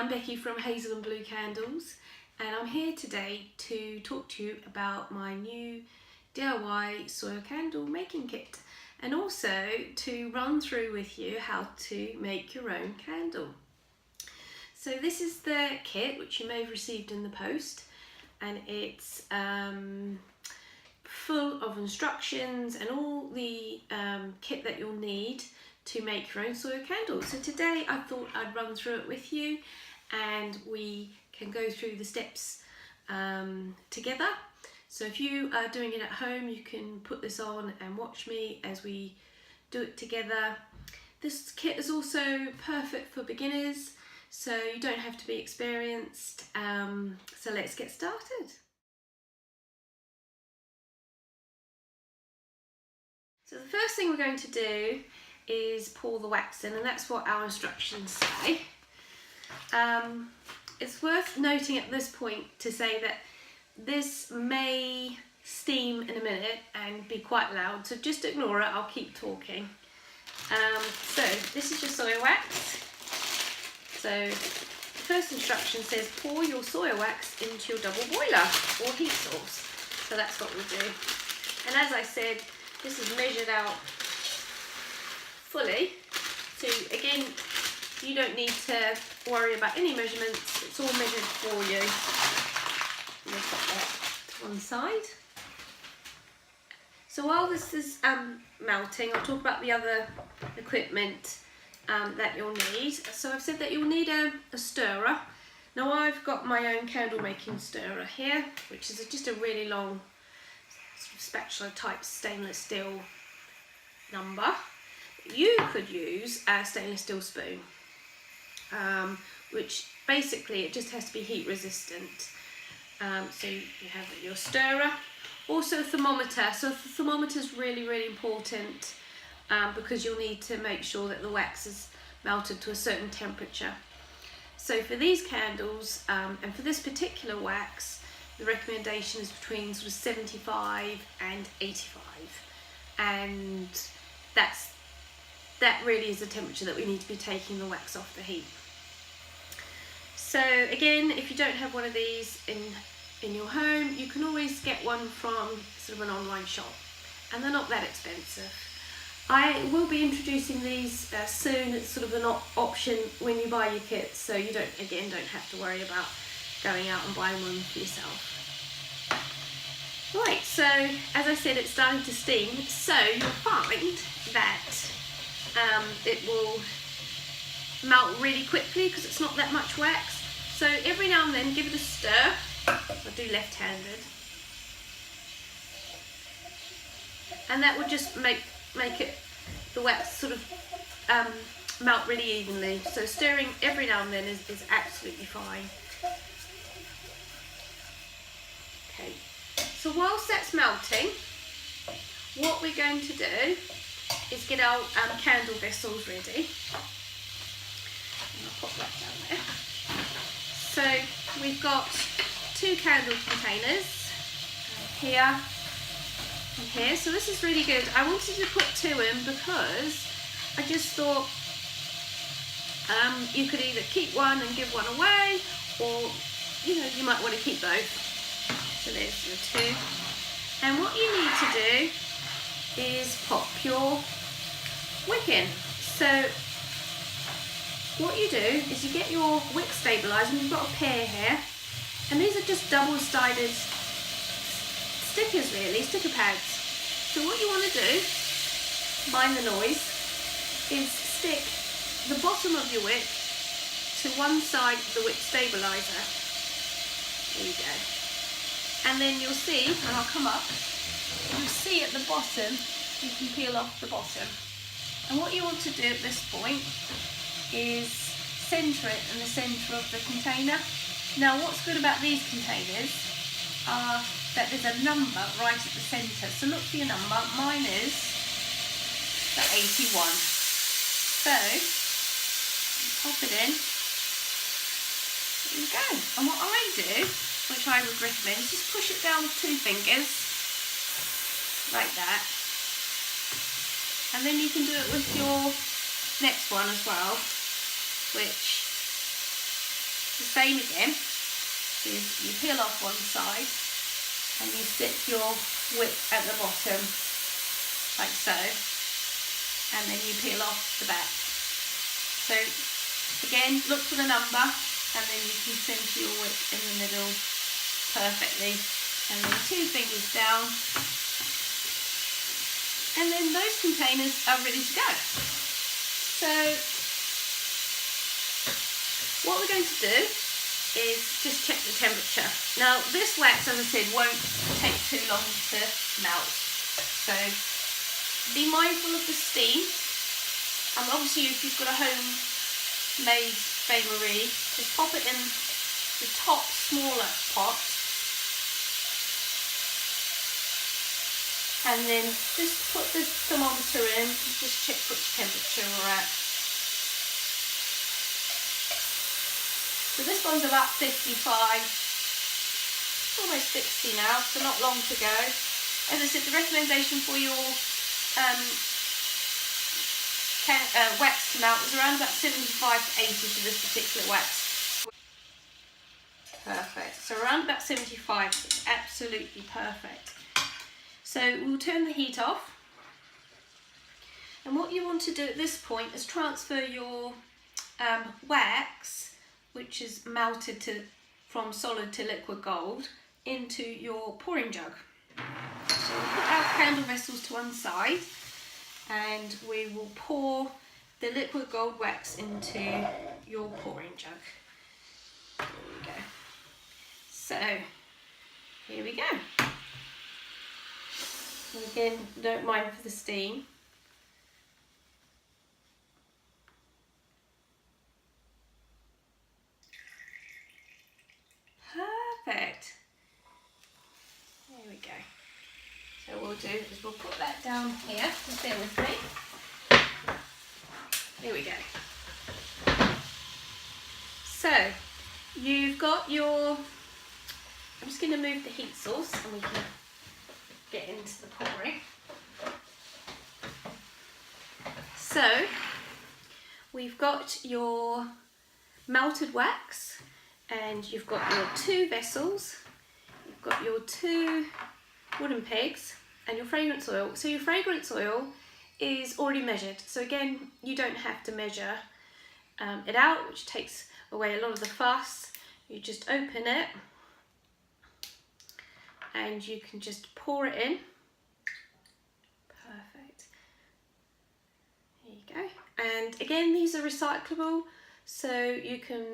I'm Becky from Hazel and Blue Candles, and I'm here today to talk to you about my new DIY soil candle making kit, and also to run through with you how to make your own candle. So this is the kit which you may have received in the post, and it's full of instructions and all the kit that you'll need to make your own soil candle. So today I thought I'd run through it with you and we can go through the steps together. So if you are doing it at home, you can put this on and watch me as we do it together. This kit is also perfect for beginners, so you don't have to be experienced. So let's get started. So the first thing we're going to do is pour the wax in, and that's what our instructions say. It's worth noting at this point to say that this may steam in a minute and be quite loud, so just ignore it, I'll keep talking. So this is your soy wax. So the first instruction says pour your soy wax into your double boiler or heat source. So that's what we'll do. And as I said, this is measured out fully, so again you don't need to worry about any measurements, it's all measured for you. We'll put that to one side. So while this is melting, I'll talk about the other equipment that you'll need. So I've said that you'll need a stirrer. Now I've got my own candle making stirrer here, which is just a really long sort of spatula type stainless steel number. You could use a stainless steel spoon, which basically it just has to be heat resistant. So you have your stirrer, also a thermometer. So the thermometer is really important because you'll need to make sure that the wax is melted to a certain temperature. So for these candles and for this particular wax, the recommendation is between sort of 75 and 85, and that really is the temperature that we need to be taking the wax off the heat. So again, if you don't have one of these in your home, you can always get one from sort of an online shop, and they're not that expensive. I will be introducing these soon. It's sort of an option when you buy your kit, so you don't have to worry about going out and buying one for yourself. Right, so as I said, it's starting to steam, so you'll find that it will melt really quickly because it's not that much wax. So every now and then give it a stir. I'll do left-handed, and that will just make it, the wax sort of melt really evenly. So stirring every now and then is absolutely fine. Okay, so whilst that's melting, what we're going to do is get our candle vessels ready. And I'll pop that down there. So we've got two candle containers here and here. So this is really good. I wanted to put two in because I just thought you could either keep one and give one away, or you might want to keep both. So there's your two. And what you need to do is pop your wick in. So what you do is you get your wick stabiliser, and you've got a pair here, and these are just double-sided stickers really, sticker pads. So what you want to do, mind the noise, is stick the bottom of your wick to one side of the wick stabiliser. There you go. And then you'll see, and I'll come up, you'll see at the bottom, you can peel off the bottom. And what you want to do at this point is centre it in the centre of the container. Now what's good about these containers are that there's a number right at the centre. So look for your number. Mine is the 81. So pop it in. There you go. And what I do, which I would recommend, is just push it down with two fingers like that. And then you can do it with your next one as well, which The same again, is you peel off one side and you stick your wick at the bottom, like so, and then you peel off the back. So again, look for the number, and then you can center your wick in the middle perfectly, and then 2 fingers down, and then those containers are ready to go. So what we're going to do is just check the temperature. Now this wax, as I said, won't take too long to melt, so be mindful of the steam. Obviously if you've got a homemade bain-marie, just pop it in the top smaller pot, and then just put the thermometer in, just check which temperature we're at. So this one's about 55, almost 60 now, so not long to go. As I said, the recommendation for your wax to melt is around about 75 to 80 for this particular wax. Perfect, so around about 75, it's absolutely perfect. So we'll turn the heat off, and what you want to do at this point is transfer your wax, which is melted from solid to liquid gold, into your pouring jug. So we'll put our candle vessels to one side, and we will pour the liquid gold wax into your pouring jug. There we go. So here we go. And again, don't mind for the steam. Perfect. There we go. So what we'll do is we'll put that down here. Just bear with me. There we go. So you've got your, I'm just going to move the heat source and we can get into the pouring. So we've got your melted wax, and you've got your 2 vessels, you've got your 2 wooden pegs, and your fragrance oil. So your fragrance oil is already measured, so again you don't have to measure it out, which takes away a lot of the fuss. You just open it and you can just pour it in. Perfect. There you go. And again, these are recyclable, so you can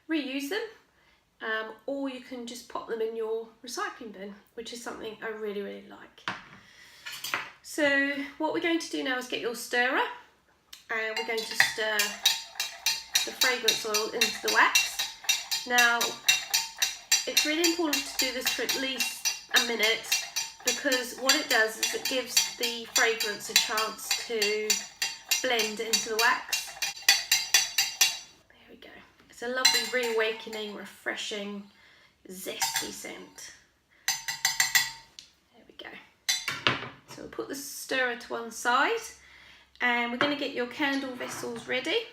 reuse them, or you can just pop them in your recycling bin, which is something I really, really like. So what we're going to do now is get your stirrer, and we're going to stir the fragrance oil into the wax. Now, it's really important to do this for at least a minute, because what it does is it gives the fragrance a chance to blend into the wax. There we go. It's a lovely reawakening, refreshing, zesty scent. There we go. So we'll put the stirrer to one side, and we're going to get your candle vessels ready.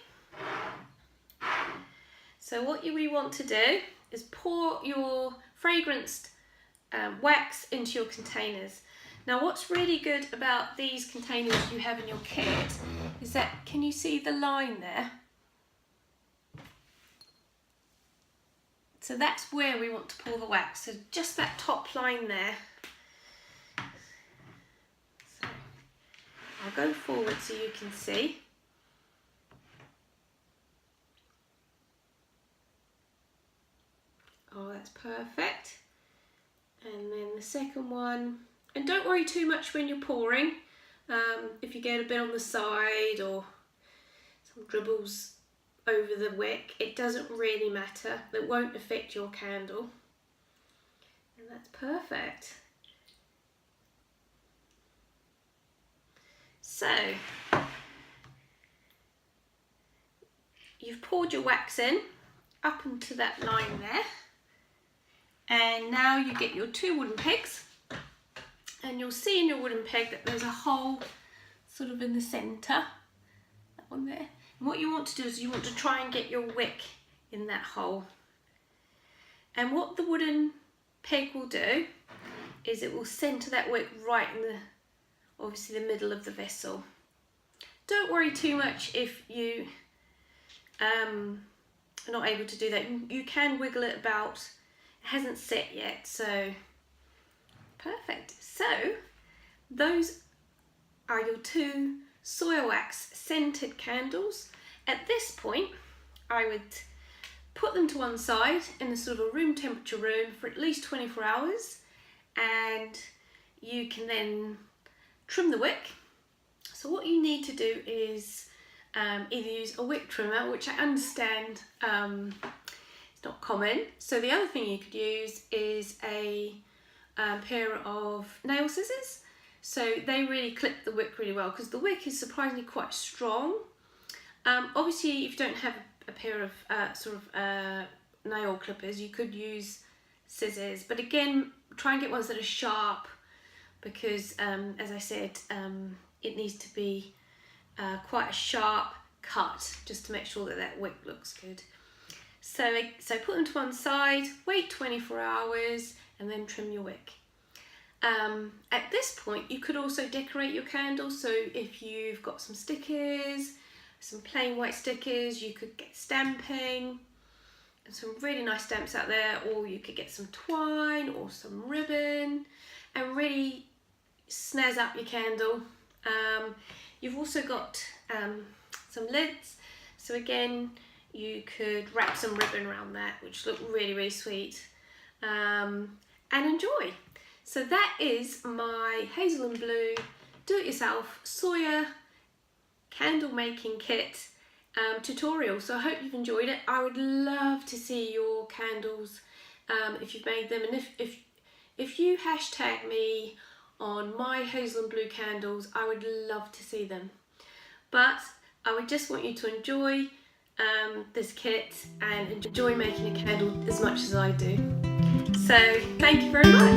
So what we want to do is pour your fragranced wax into your containers. Now what's really good about these containers you have in your kit is that, can you see the line there? So that's where we want to pour the wax, so just that top line there. So I'll go forward so you can see. Oh, that's perfect. And then the second one, and don't worry too much when you're pouring. If you get a bit on the side or some dribbles over the wick, it doesn't really matter. It won't affect your candle. And that's perfect. So you've poured your wax in up into that line there. And now you get your 2 wooden pegs, and you'll see in your wooden peg that there's a hole sort of in the centre, that one there. And what you want to do is you want to try and get your wick in that hole. And what the wooden peg will do is it will centre that wick right in the, obviously the middle of the vessel. Don't worry too much if you are not able to do that. You can wiggle it about. It hasn't set yet, so perfect. So those are your 2 soya wax scented candles. At this point, I would put them to one side in a sort of room temperature room for at least 24 hours, and you can then trim the wick. So what you need to do is either use a wick trimmer, which I understand it's not common. So the other thing you could use is a pair of nail scissors. So they really clip the wick really well, because the wick is surprisingly quite strong. Obviously, if you don't have a pair of nail clippers, you could use scissors. But again, try and get ones that are sharp, because as I said, it needs to be quite a sharp cut, just to make sure that that wick looks good. So put them to one side, wait 24 hours, and then trim your wick. At this point, you could also decorate your candles. So if you've got some stickers, some plain white stickers, you could get stamping, and some really nice stamps out there, or you could get some twine or some ribbon and really snazz up your candle. You've also got some lids, so again you could wrap some ribbon around that, which look really, really sweet, and enjoy. So that is my Hazel and Blue do-it-yourself soya candle making kit tutorial. So I hope you've enjoyed it. I would love to see your candles if you've made them, and if you hashtag me on my Hazel and Blue candles, I would love to see them. But I would just want you to enjoy this kit and enjoy making a candle as much as I do. So thank you very much.